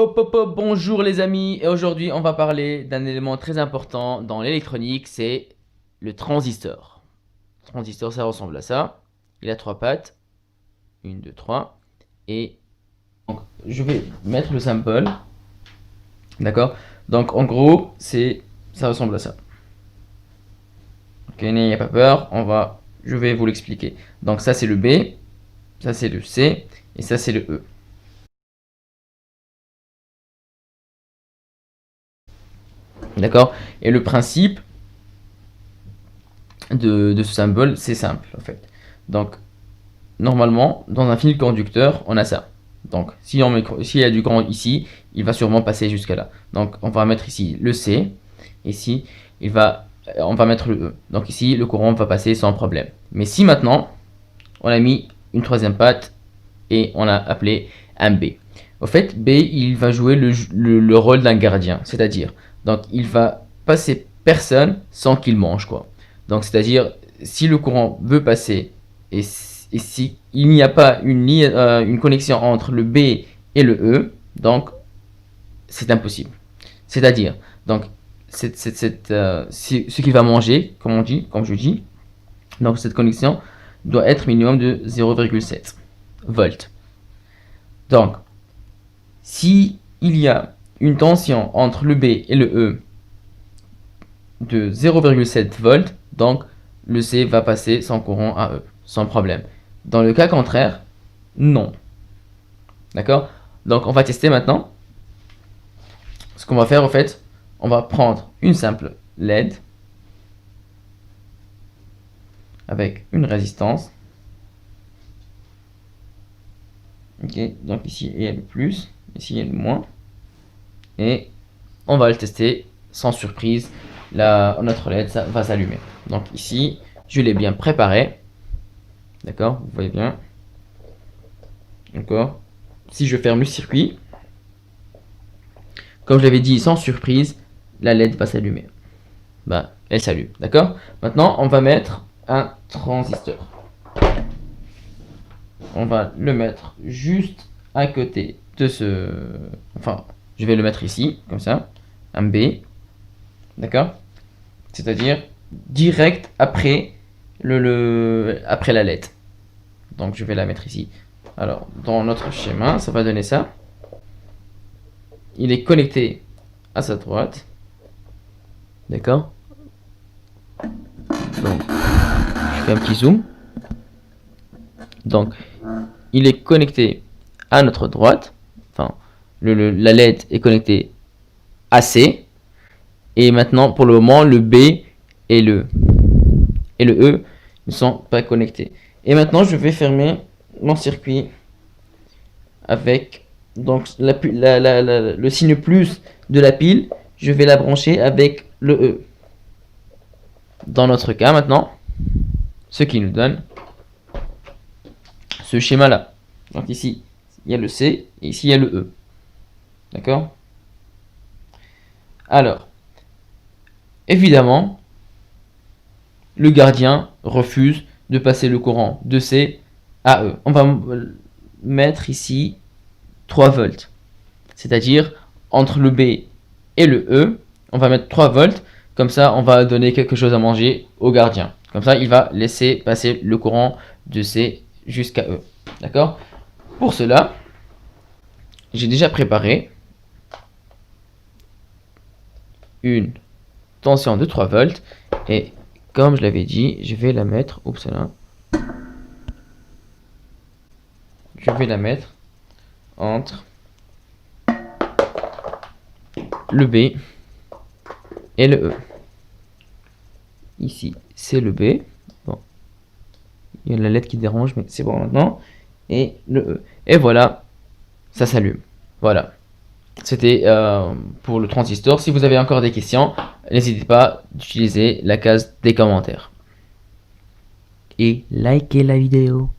Hop hop hop, bonjour les amis, et aujourd'hui on va parler d'un élément très important dans l'électronique, c'est le transistor. Le transistor, ça ressemble à ça. Il a trois pattes, une, deux, trois, et donc, je vais mettre le sample, d'accord. Donc en gros, ça ressemble à ça. Ok, n'ayez pas peur, je vais vous l'expliquer. Donc ça c'est le B, ça c'est le C, et ça c'est le E. D'accord. Et le principe de ce symbole, c'est simple en fait. Donc normalement, dans un fil conducteur, on a ça. Donc, s'il y a du courant ici, il va sûrement passer jusqu'à là. Donc, on va mettre ici le C. Ici, on va mettre le E. Donc ici, le courant va passer sans problème. Mais si maintenant, on a mis une troisième patte et on a appelé un B. Au fait, B, il va jouer le rôle d'un gardien. C'est-à-dire, donc, il va passer personne sans qu'il mange, quoi. Donc, c'est-à-dire, si le courant veut passer et si il n'y a pas une connexion entre le B et le E, donc c'est impossible. C'est-à-dire, donc ce qu'il va manger, comme je dis, donc cette connexion doit être minimum de 0,7 volts. Donc, si il y a une tension entre le B et le E de 0,7 volts, donc le C va passer sans courant à E, sans problème. Dans le cas contraire, non. D'accord? Donc on va tester maintenant. Ce qu'on va faire en fait, on va prendre une simple LED avec une résistance. Ok, donc ici il y a le plus, ici il y a le moins. Et on va le tester sans surprise. Là, notre LED ça va s'allumer. Donc ici, je l'ai bien préparé. D'accord, vous voyez bien. D'accord. Si je ferme le circuit, comme je l'avais dit, sans surprise, la LED va s'allumer. Bah, elle s'allume, d'accord. Maintenant, on va mettre un transistor. On va le mettre juste à côté de ce... Enfin, je vais le mettre ici, comme ça. Un B, d'accord. C'est-à-dire direct après après la LED. Donc, je vais la mettre ici. Alors, dans notre schéma, ça va donner ça. Il est connecté à sa droite. D'accord. Donc, je fais un petit zoom. Donc, il est connecté à notre droite. Enfin, la LED est connectée à C. Et maintenant, pour le moment, le B et le E ne sont pas connectés. Et maintenant, je vais fermer mon circuit avec donc le signe plus de la pile. Je vais la brancher avec le E. Dans notre cas maintenant, ce qui nous donne ce schéma là. Donc ici, il y a le C et ici il y a le E. D'accord? Alors, évidemment, le gardien refuse de passer le courant de C à E. On va mettre ici 3 volts. C'est-à-dire, entre le B et le E, on va mettre 3 volts. Comme ça, on va donner quelque chose à manger au gardien. Comme ça, il va laisser passer le courant de C jusqu'à E. D'accord? Pour cela, j'ai déjà préparé une tension de 3 volts. Et comme je l'avais dit, je vais la mettre... Oups là. Je vais la mettre entre le B et le E. Ici, c'est le B. Bon. Il y a la lettre qui dérange, mais c'est bon maintenant. Et le E. Et voilà, ça s'allume. Voilà. C'était pour le transistor. Si vous avez encore des questions, n'hésitez pas d'utiliser la case des commentaires. Et likez la vidéo.